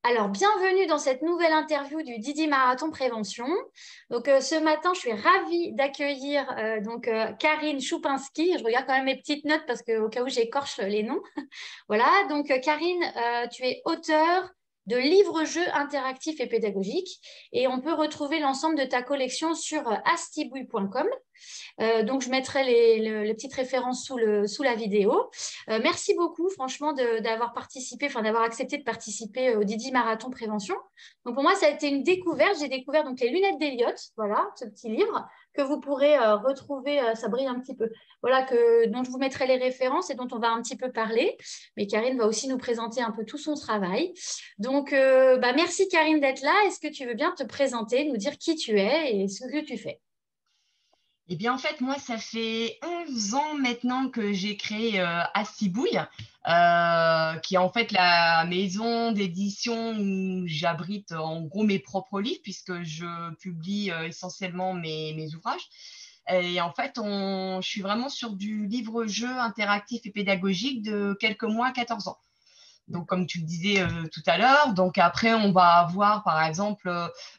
Alors, bienvenue dans cette nouvelle interview du Didi Marathon Prévention. Donc, ce matin, je suis ravie d'accueillir Karine Choupinski. Je regarde quand même mes petites notes parce qu'au cas où j'écorche les noms. Voilà, donc Karine, tu es auteure de livres-jeux interactifs et pédagogiques et on peut retrouver l'ensemble de ta collection sur astibouille.com. Donc, je mettrai les petites références sous la vidéo. Merci beaucoup, franchement, d'avoir participé, enfin, d'avoir accepté de participer au Didi Marathon Prévention. Donc, pour moi, ça a été une découverte. J'ai découvert donc les lunettes d'Eliott, voilà, ce petit livre que vous pourrez retrouver, ça brille un petit peu, voilà, dont je vous mettrai les références et dont on va un petit peu parler. Mais Karine va aussi nous présenter un peu tout son travail. Donc, merci Karine d'être là. Est-ce que tu veux bien te présenter, nous dire qui tu es et ce que tu fais? Eh bien, en fait, moi, ça fait 11 ans maintenant que j'ai créé Astibouille, qui est en fait la maison d'édition où j'abrite en gros mes propres livres, puisque je publie essentiellement mes ouvrages. Et en fait, je suis vraiment sur du livre-jeu interactif et pédagogique de quelques mois, 14 ans. Donc, comme tu le disais tout à l'heure, donc après, on va avoir par exemple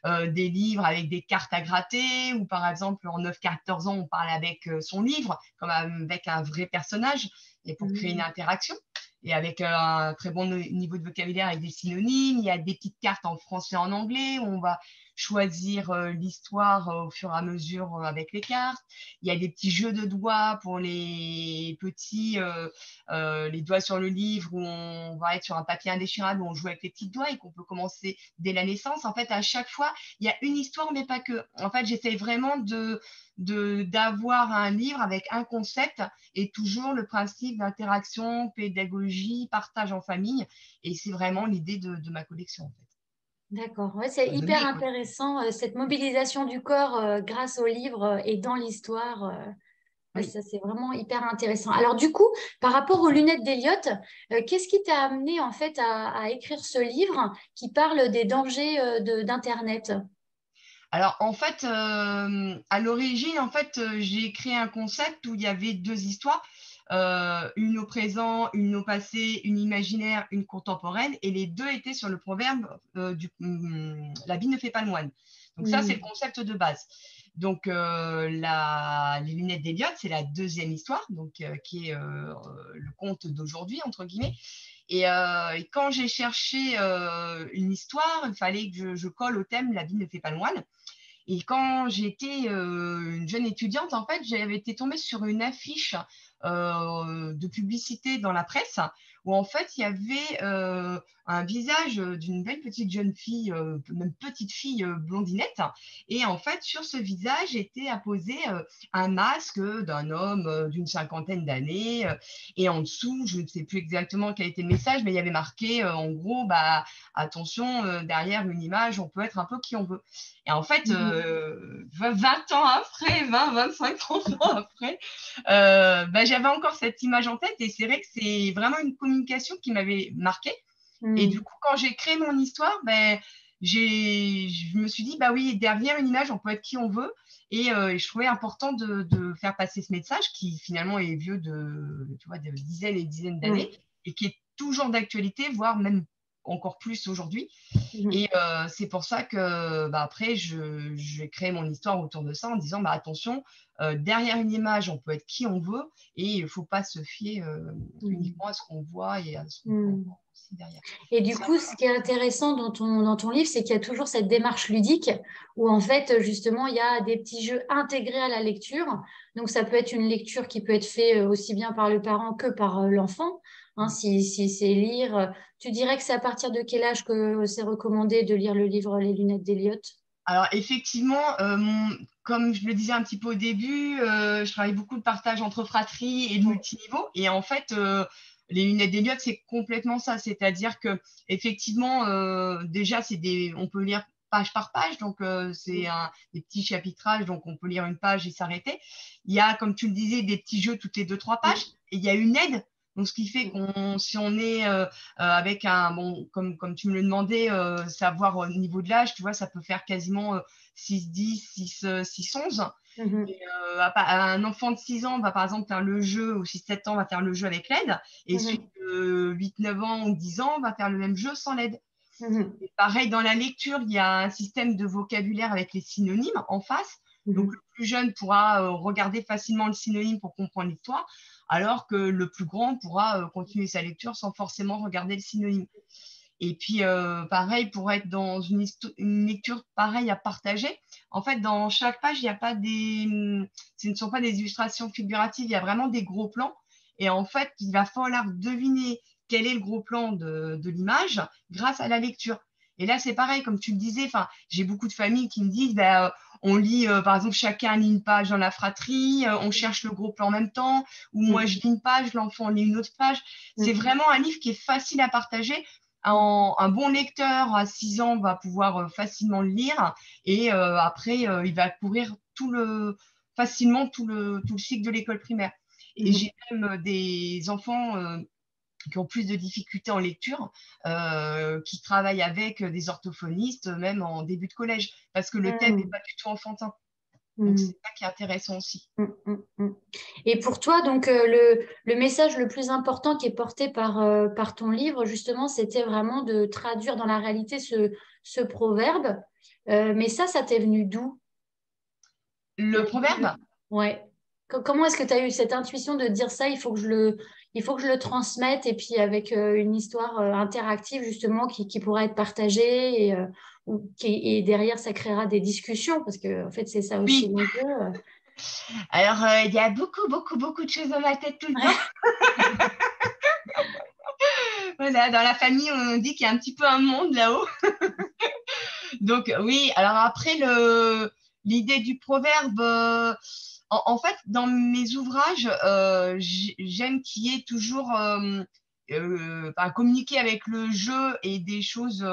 des livres avec des cartes à gratter, ou par exemple en 9-14 ans, on parle avec son livre, comme avec un vrai personnage, et pour créer une Mhm. interaction. Et avec un très bon niveau de vocabulaire avec des synonymes, il y a des petites cartes en français et en anglais où on va choisir l'histoire au fur et à mesure avec les cartes. Il y a des petits jeux de doigts pour les petits, les doigts sur le livre où on va être sur un papier indéchirable où on joue avec les petits doigts et qu'on peut commencer dès la naissance. En fait, à chaque fois, il y a une histoire, mais pas que. En fait, j'essaie vraiment d'avoir un livre avec un concept et toujours le principe d'interaction, pédagogie, partage en famille. Et c'est vraiment l'idée de ma collection, en fait. D'accord, ouais, c'est De hyper mes collections. intéressant, cette mobilisation du corps grâce au livre et dans l'histoire. Ouais, Oui. ça, c'est vraiment hyper intéressant. Alors, du coup, par rapport aux lunettes d'Eliott, qu'est-ce qui t'a amené en fait à écrire ce livre qui parle des dangers d'Internet? Alors, en fait, à l'origine, en fait, j'ai créé un concept où il y avait deux histoires, une au présent, une au passé, une imaginaire, une contemporaine, et les deux étaient sur le proverbe l'habit ne fait pas le moine. Donc ça, c'est le Hmm. concept de base. Donc, les lunettes d'Eliott, c'est la deuxième histoire, donc, qui est le conte d'aujourd'hui, entre guillemets. Et quand j'ai cherché une histoire, il fallait que je colle au thème La vie ne fait pas le moine. Et quand j'étais une jeune étudiante, en fait, j'avais été tombée sur une affiche de publicité dans la presse où en fait il y avait un visage d'une belle petite jeune fille, même petite fille blondinette. Et en fait, sur ce visage était apposé un masque d'un homme d'une cinquantaine d'années. Et en dessous, je ne sais plus exactement quel était le message, mais il y avait marqué en gros, bah, attention, derrière une image, on peut être un peu qui on veut. Et en fait, Mhm. 20 ans après, 25, 30 ans après, bah, j'avais encore cette image en tête et c'est vrai que c'est vraiment une communication qui m'avait marquée. Et du Hmm. coup, quand j'ai créé mon histoire, ben, je me suis dit, bah oui, derrière une image, on peut être qui on veut. Et je trouvais important de faire passer ce message qui finalement est vieux tu vois, de dizaines et dizaines d'années Ouais. et qui est toujours d'actualité, voire même encore plus aujourd'hui. Mhm. Et c'est pour ça que bah, après, j'ai créé mon histoire autour de ça en disant, bah, attention, derrière une image, on peut être qui on veut et il ne faut pas se fier Mhm. uniquement à ce qu'on voit et à ce qu'on peut Hmm. entendre aussi derrière. Et du C'est un coup, peu ce comme qui est intéressant dans ton livre, c'est qu'il y a toujours cette démarche ludique où en fait, justement, il y a des petits jeux intégrés à la lecture. Donc, ça peut être une lecture qui peut être faite aussi bien par le parent que par l'enfant. Hein, ça. si c'est lire, tu dirais que c'est à partir de quel âge que c'est recommandé de lire le livre Les lunettes d'Eliott? Alors effectivement, comme je le disais un petit peu au début, je travaille beaucoup de partage entre fratries et de multiniveau. Et en fait, les lunettes d'Eliott, c'est complètement ça. C'est-à-dire que effectivement, déjà, on peut lire page par page, donc des petits chapitrages, donc on peut lire une page et s'arrêter. Il y a, comme tu le disais, des petits jeux toutes les 2-3 pages, et il y a une aide. Donc, ce qui fait si on est avec bon, comme tu me le demandais, savoir au niveau de l'âge, tu vois, ça peut faire quasiment 6-10, 6-11. Mhm. Et un enfant de 6 ans va par exemple faire le jeu, ou 6-7 ans va faire le jeu avec l'aide, et celui Mhm. de 8-9 ans ou 10 ans va faire le même jeu sans l'aide. Mhm. Et pareil, dans la lecture, il y a un système de vocabulaire avec les synonymes en face. Donc, Mhm. le plus jeune pourra regarder facilement le synonyme pour comprendre l'histoire, alors que le plus grand pourra continuer sa lecture sans forcément regarder le synonyme. Et puis, pareil, pour être dans une lecture pareille à partager, en fait, dans chaque page, il y a pas ce ne sont pas des illustrations figuratives, il y a vraiment des gros plans. Et en fait, il va falloir deviner quel est le gros plan de l'image grâce à la lecture. Et là, c'est pareil, comme tu le disais, enfin, j'ai beaucoup de familles qui me disent, ben, on lit, par exemple, chacun lit une page dans la fratrie, on cherche le gros plan en même temps, ou moi, je lis une page, l'enfant lit une autre page. C'est Mhm. vraiment un livre qui est facile à partager. Un bon lecteur à 6 ans va pouvoir facilement le lire et après, il va courir facilement tout le cycle de l'école primaire. Et Mhm. j'ai même des enfants qui ont plus de difficultés en lecture, qui travaillent avec des orthophonistes, même en début de collège, parce que le thème n'est Mhm. pas du tout enfantin. Donc, Mhm. c'est ça qui est intéressant aussi. Mm, mm, mm. Et pour toi, donc, le message le plus important qui est porté par ton livre, justement, c'était vraiment de traduire dans la réalité ce proverbe. Mais ça t'est venu d'où? Le proverbe, Ouais. Comment est-ce que tu as eu cette intuition de dire ça, il faut que je le transmette, et puis avec une histoire interactive, justement, qui pourra être partagée, et derrière, ça créera des discussions, parce que, en fait, c'est ça aussi oui. l'enjeu. Alors, il y a beaucoup, beaucoup, beaucoup de choses dans ma tête tout le temps. Voilà, dans la famille, on dit qu'il y a un petit peu un monde là-haut. Donc oui, alors après l'idée du proverbe, en fait, dans mes ouvrages, j'aime qu'il y ait toujours enfin, communiquer avec le jeu et des choses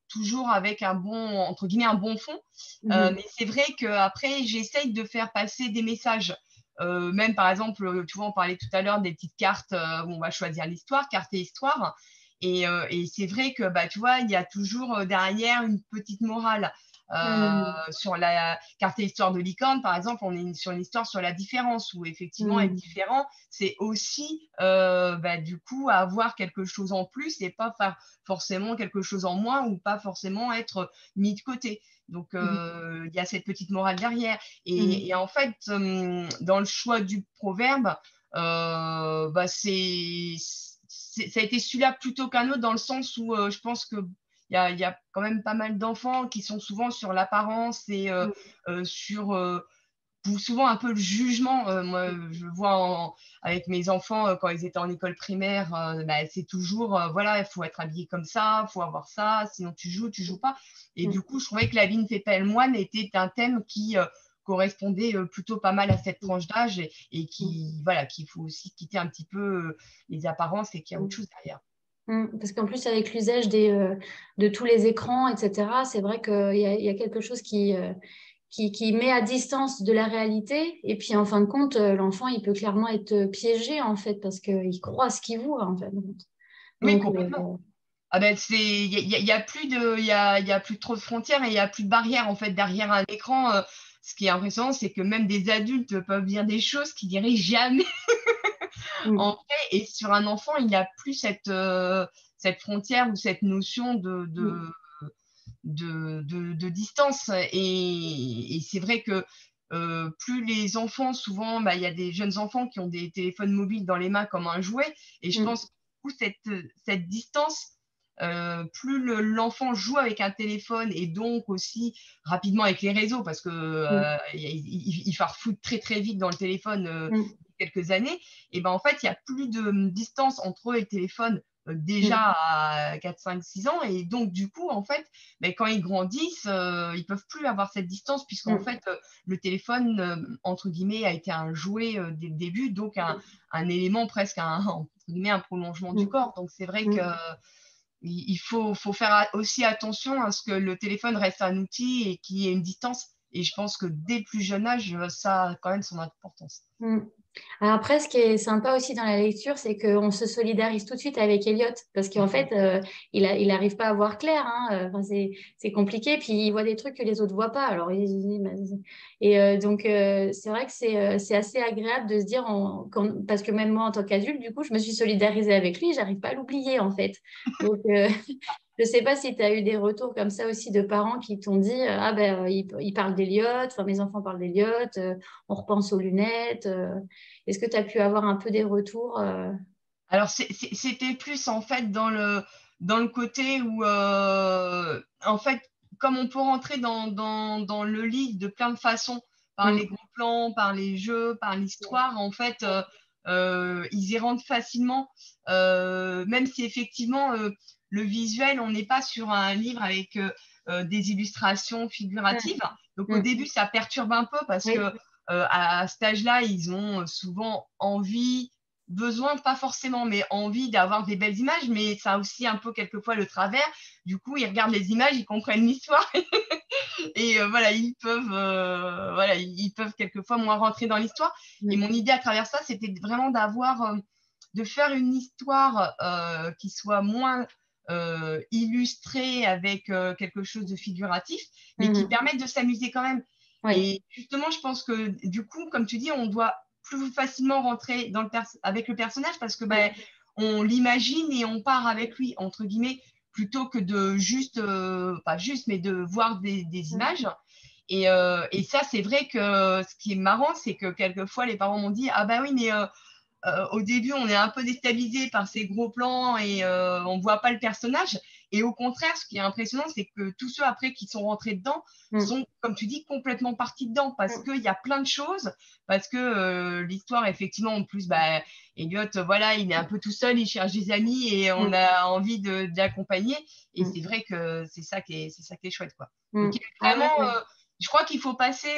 toujours avec un bon, entre guillemets, un bon fond. Mhm. Mais c'est vrai qu'après, j'essaye de faire passer des messages. Même par exemple, tu vois, on parlait tout à l'heure des petites cartes où on va choisir l'histoire, carte et histoire. Et c'est vrai que bah, tu vois, il y a toujours derrière une petite morale. Mhm. Sur la carte et histoire de licorne, par exemple, on est sur une histoire sur la différence, où effectivement être Mhm. différent, c'est aussi bah, du coup avoir quelque chose en plus et pas faire forcément quelque chose en moins ou pas forcément être mis de côté. Donc Mhm. il y a cette petite morale derrière. Mhm. Et en fait, dans le choix du proverbe, bah, ça a été celui-là plutôt qu'un autre dans le sens où je pense que il y a quand même pas mal d'enfants qui sont souvent sur l'apparence et sur souvent un peu le jugement. Moi, je le vois avec mes enfants quand ils étaient en école primaire, bah, c'est toujours, voilà, il faut être habillé comme ça, il faut avoir ça, sinon tu joues pas. Et du coup, je trouvais que La vie ne fait pas le moine était un thème qui correspondait plutôt pas mal à cette tranche d'âge et qui, voilà, qu'il faut aussi quitter un petit peu les apparences et qu'il y a autre chose derrière. Parce qu'en plus, avec l'usage de tous les écrans, etc., c'est vrai qu'il y a quelque chose qui met à distance de la réalité. Et puis, en fin de compte, l'enfant, il peut clairement être piégé, en fait, parce qu'il croit ce qu'il voit, en fait. Oui, Donc, complètement. Ah ben y a plus il y a plus trop de frontières et il y a plus de barrières en fait derrière un écran. Ce qui est impressionnant, c'est que même des adultes peuvent dire des choses qu'ils diraient jamais en mm, vrai. Et sur un enfant, il n'y a plus cette frontière ou cette notion mm, de distance. Et c'est vrai que plus les enfants, souvent, bah, il y a des jeunes enfants qui ont des téléphones mobiles dans les mains comme un jouet. Et je mm, pense que du coup, cette distance, plus l'enfant joue avec un téléphone et donc aussi rapidement avec les réseaux, parce que mm, il farfouille très très vite dans le téléphone mm, quelques années, et ben en fait, il n'y a plus de distance entre eux et le téléphone déjà mm, à 4 5 6 ans. Et donc, du coup, en fait, ben, quand ils grandissent, ils peuvent plus avoir cette distance, puisqu'en mm, fait, le téléphone, entre guillemets, a été un jouet dès le début, donc un élément presque, entre guillemets, un prolongement du mm, corps. Donc, c'est vrai que mm. il faut faire aussi attention à ce que le téléphone reste un outil et qu'il y ait une distance. Et je pense que dès le plus jeune âge, ça a quand même son importance. Mm. Alors après, ce qui est sympa aussi dans la lecture, c'est qu'on se solidarise tout de suite avec Elliot, parce qu'en fait, il arrive pas à voir clair, hein. Enfin, c'est compliqué, puis il voit des trucs que les autres voient pas. Alors, donc, c'est vrai que c'est assez agréable de se dire, parce que même moi, en tant qu'adulte, du coup, je me suis solidarisée avec lui, j'arrive pas à l'oublier, en fait. Donc, Je sais pas si tu as eu des retours comme ça aussi de parents qui t'ont dit ah ben ils parlent d'Eliott, enfin mes enfants parlent d'Eliott, on repense aux lunettes. Est-ce que tu as pu avoir un peu des retours Alors, c'était plus en fait dans le côté où, en fait, comme on peut rentrer dans le livre de plein de façons, par les Mm. gros plans, par les jeux, par l'histoire, en fait, ils y rentrent facilement, même si effectivement, le visuel, on n'est pas sur un livre avec des illustrations figuratives. Donc, au Mm. début, ça perturbe un peu parce que Oui. à cet âge-là, ils ont souvent envie besoin, pas forcément, mais envie d'avoir des belles images, mais ça a aussi un peu quelquefois le travers. Du coup, ils regardent les images, ils comprennent l'histoire et voilà, ils peuvent quelquefois moins rentrer dans l'histoire. Et Mm. mon idée à travers ça, c'était vraiment de faire une histoire qui soit moins illustrée avec quelque chose de figuratif, mais qui Mhm. permette de s'amuser quand même. Oui. Et justement, je pense que du coup, comme tu dis, on doit plus facilement rentrer avec le personnage parce que Mm. ben, on l'imagine et on part avec lui, entre guillemets, plutôt que de juste, pas juste, mais de voir des Mm. images. Et ça, c'est vrai que ce qui est marrant, c'est que quelquefois, les parents m'ont dit, ah bah oui, mais au début, on est un peu déstabilisé par ces gros plans et on ne voit pas le personnage. Et au contraire, ce qui est impressionnant, c'est que tous ceux après qui sont rentrés dedans Mm. sont, comme tu dis, complètement partis dedans parce Mm. qu'il y a plein de choses, parce que l'histoire, effectivement, en plus, bah, Elliot, voilà, il est un peu tout seul, il cherche des amis et on Mm. a envie de l'accompagner. Et Mm. c'est vrai que c'est ça qui est chouette, quoi. Donc, Mm. il y a Ah ouais, vraiment, ouais. je crois qu'il faut passer,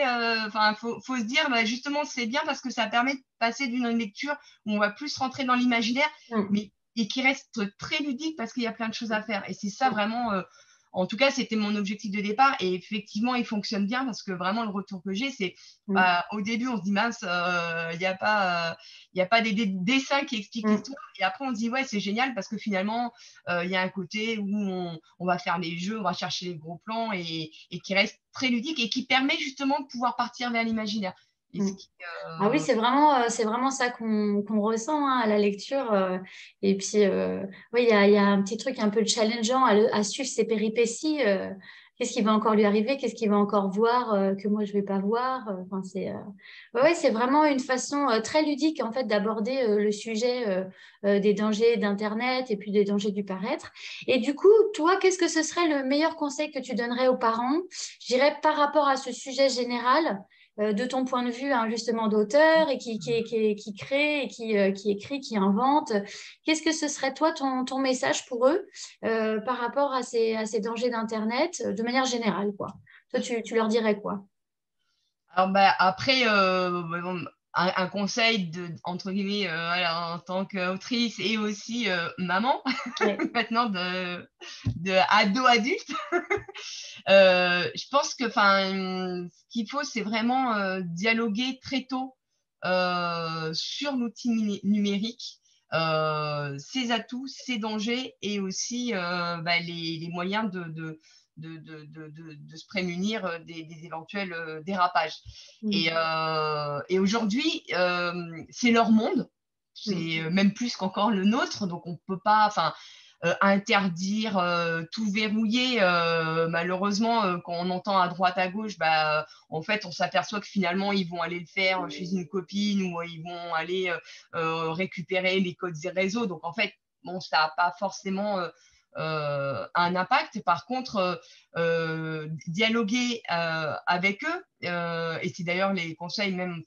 enfin, faut se dire, bah, justement, c'est bien parce que ça permet de passer d'une lecture où on va plus rentrer dans l'imaginaire, Mm. mais et qui reste très ludique parce qu'il y a plein de choses à faire. Et c'est ça Mm. vraiment, en tout cas, c'était mon objectif de départ. Et effectivement, il fonctionne bien parce que vraiment, le retour que j'ai, c'est Mm. au début, on se dit mince, il y a pas des dessins qui expliquent Mm. l'histoire. Et après, on se dit ouais, c'est génial parce que finalement, il y a un côté où on va faire les jeux, on va chercher les gros plans et qui reste très ludique et qui permet justement de pouvoir partir vers l'imaginaire. Et Mm. ce qui, Ah oui, c'est vraiment ça qu'on ressent hein, à la lecture. Et puis, oui, il y a un petit truc un peu challengeant à suivre ses péripéties. Qu'est-ce qui va encore lui arriver? Qu'est-ce qu'il va encore voir que moi, je vais pas voir? Enfin, ouais, c'est vraiment une façon très ludique, en fait, d'aborder le sujet des dangers d'Internet et puis des dangers du paraître. Et du coup, toi, qu'est-ce que ce serait le meilleur conseil que tu donnerais aux parents? Je dirais par rapport à ce sujet général de ton point de vue hein, justement d'auteur et qui crée et qui écrit, qui invente. Qu'est-ce que ce serait toi ton message pour eux par rapport à ces dangers d'Internet de manière générale, quoi? Toi, tu leur dirais quoi? Alors bah, après, bon, un conseil entre guillemets, voilà, en tant qu'autrice et aussi maman, Ouais. maintenant de ado adulte, je pense que ce qu'il faut, c'est vraiment dialoguer très tôt sur l'outil numérique, ses atouts, ses dangers et aussi bah, les moyens de se prémunir des éventuels dérapages. Mm. Et aujourd'hui, c'est leur monde, Mm. c'est même plus qu'encore le nôtre, donc on peut pas, interdire, tout verrouiller. Malheureusement, quand on entend à droite à gauche, bah, en fait, on s'aperçoit que finalement, ils vont aller le faire chez une copine ou ils vont aller récupérer les codes des réseaux. Donc en fait, bon, ça n'a pas forcément un impact. Par contre, dialoguer avec eux, et c'est d'ailleurs les conseils même,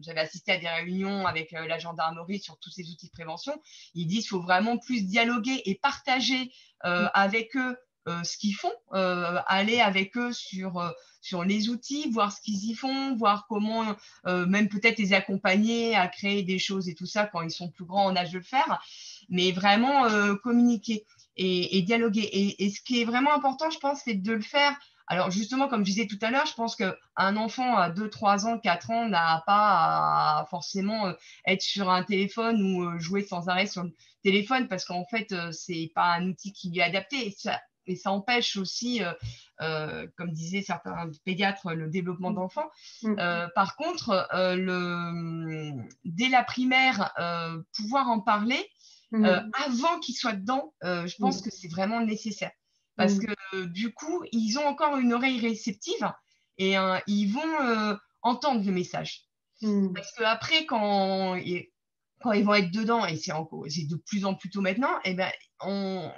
j'avais assisté à des réunions avec la gendarmerie sur tous ces outils de prévention, ils disent qu'il faut vraiment plus dialoguer et partager avec eux ce qu'ils font, aller avec eux sur les outils, voir ce qu'ils y font, voir comment même peut-être les accompagner à créer des choses et tout ça quand ils sont plus grands en âge de le faire, mais vraiment communiquer et dialoguer. Et ce qui est vraiment important, je pense, c'est de le faire. Alors justement, comme je disais tout à l'heure, je pense qu'un enfant à 2, 3 ans, 4 ans n'a pas à forcément être sur un téléphone ou jouer sans arrêt sur le téléphone parce qu'en fait, c'est pas un outil qui lui est adapté. Et ça empêche aussi, comme disaient certains pédiatres, le développement Mm. d'enfants. Mm. Par contre, dès la primaire, pouvoir en parler, avant qu'ils soient dedans, je pense que c'est vraiment nécessaire. Parce Mm. que du coup, ils ont encore une oreille réceptive et ils vont entendre le message. Mm. Parce qu'après, quand ils vont être dedans, et c'est de plus en plus tôt maintenant, et ben,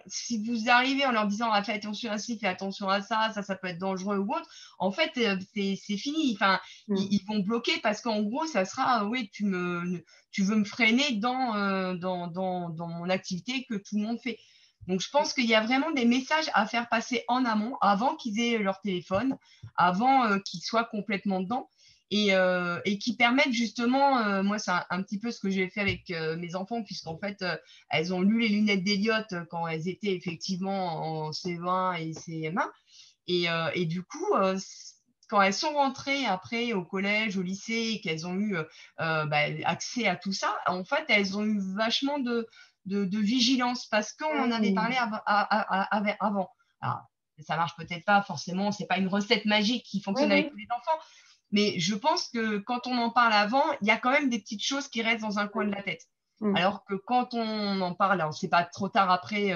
si vous arrivez en leur disant ah, fais attention à ci, fais attention à ça, ça peut être dangereux ou autre, en fait, c'est fini. Enfin, Mm. ils vont bloquer parce qu'en gros, ça sera oui, tu veux me freiner dans mon activité que tout le monde fait. Donc, je pense qu'il y a vraiment des messages à faire passer en amont, avant qu'ils aient leur téléphone, avant qu'ils soient complètement dedans et qui permettent justement, moi c'est un petit peu ce que j'ai fait avec mes enfants, puisqu'en fait elles ont lu les lunettes d'Eliott quand elles étaient effectivement en CE1 et CM1 et du coup quand elles sont rentrées après au collège, au lycée et qu'elles ont eu accès à tout ça, en fait elles ont eu vachement de vigilance parce qu'on en avait Mm. parlé avant. Alors, ça marche peut-être pas forcément, c'est pas une recette magique qui Oui, fonctionne avec oui. tous les enfants, mais je pense que quand on en parle avant, il y a quand même des petites choses qui restent dans un coin de la tête. Mm. Alors que quand on en parle, alors c'est pas trop tard après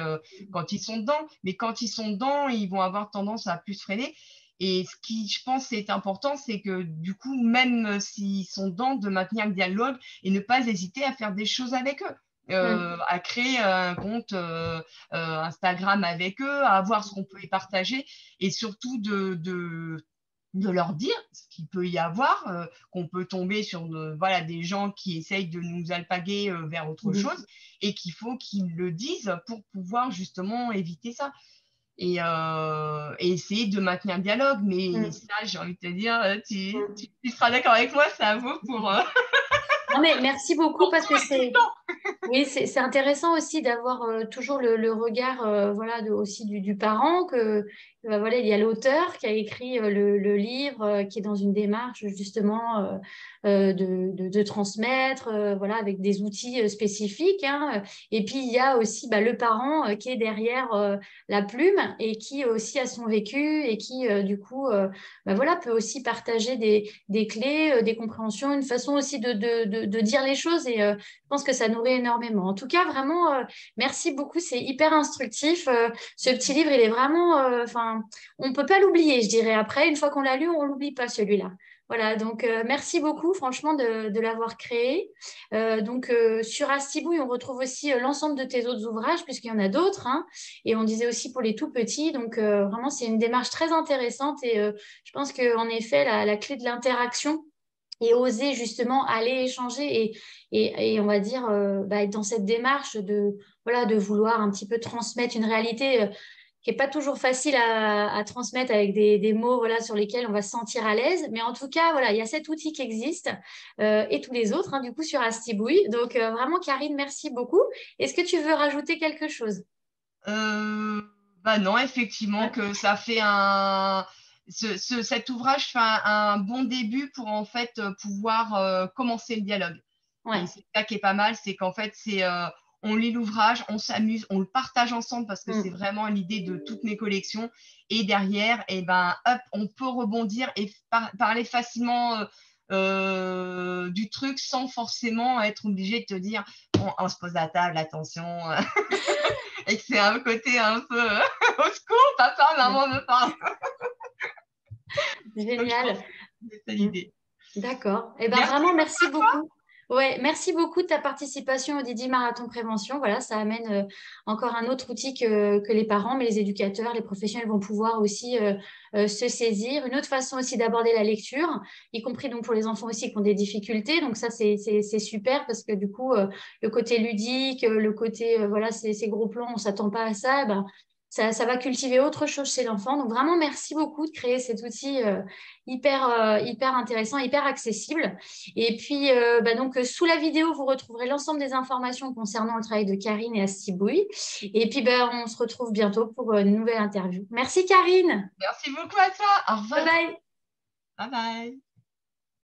quand ils sont dedans, mais quand ils sont dedans, ils vont avoir tendance à plus freiner. Et ce qui, je pense, est important, c'est que du coup, même s'ils sont dedans, de maintenir le dialogue et ne pas hésiter à faire des choses avec eux. Mm. À créer un compte Instagram avec eux, à voir ce qu'on peut y partager et surtout de leur dire ce qu'il peut y avoir, qu'on peut tomber sur voilà, des gens qui essayent de nous alpaguer vers autre Mm. chose et qu'il faut qu'ils le disent pour pouvoir justement éviter ça. Et essayer de maintenir le dialogue. Mais Mm. ça, j'ai envie de te dire, Mm. tu seras d'accord avec moi, ça vaut Non, mais merci beaucoup pour parce que tout et tout le c'est temps. oui, c'est intéressant aussi d'avoir toujours le regard voilà, aussi du parent que, bah, voilà, il y a l'auteur qui a écrit le livre qui est dans une démarche justement de transmettre voilà, avec des outils spécifiques, hein. Et puis il y a aussi bah, le parent qui est derrière la plume et qui aussi a son vécu et qui du coup bah, voilà, peut aussi partager des clés, des compréhensions, une façon aussi de dire les choses et je pense que ça nourrit énormément. En tout cas, vraiment, merci beaucoup. C'est hyper instructif. Ce petit livre, il est vraiment, enfin, on ne peut pas l'oublier, je dirais. Après, une fois qu'on l'a lu, on ne l'oublie pas, celui-là. Voilà, donc merci beaucoup, franchement, de l'avoir créé. Sur Astibouille, on retrouve aussi l'ensemble de tes autres ouvrages, puisqu'il y en a d'autres, hein. Et on disait aussi pour les tout petits. Donc, vraiment, c'est une démarche très intéressante. Et je pense qu'en effet, la clé de l'interaction, et oser justement aller échanger et on va dire bah, être dans cette démarche voilà, de vouloir un petit peu transmettre une réalité qui n'est pas toujours facile à transmettre avec des mots voilà, sur lesquels on va se sentir à l'aise. Mais en tout cas, voilà, il y a cet outil qui existe et tous les autres, hein, du coup, sur Astibouille. Donc, vraiment, Karine, merci beaucoup. Est-ce que tu veux rajouter quelque chose? Euh, Bah non, effectivement, Ouais. que ça fait cet ouvrage fait un bon début pour en fait pouvoir commencer le dialogue. Et Ouais. c'est ça qui est pas mal, c'est qu'en fait, on lit l'ouvrage, on s'amuse, on le partage ensemble parce que c'est Mm. vraiment l'idée de toutes mes collections. Et derrière, et ben, hop, on peut rebondir et parler facilement du truc sans forcément être obligé de te dire, bon, on se pose à table, attention. Et que c'est un côté un peu au secours, papa, maman me parle. Donc je pense Génial. que c'est ça Mm. l'idée. D'accord. Eh ben Merci vraiment, beaucoup merci à toi. beaucoup. Ouais, merci beaucoup de ta participation au Didi Marathon Prévention. Voilà, ça amène encore un autre outil que les parents, mais les éducateurs, les professionnels vont pouvoir aussi se saisir. Une autre façon aussi d'aborder la lecture, y compris donc pour les enfants aussi qui ont des difficultés. Donc ça, c'est super parce que du coup, le côté ludique, le côté, voilà, ces gros plans, on s'attend pas à ça. Eh ben, ça va cultiver autre chose chez l'enfant. Donc vraiment, merci beaucoup de créer cet outil hyper intéressant, hyper accessible. Et puis, sous la vidéo, vous retrouverez l'ensemble des informations concernant le travail de Karine et Astibouille. Et puis, on se retrouve bientôt pour une nouvelle interview. Merci, Karine. Merci beaucoup à toi. Au Bye revoir. bye. Bye bye.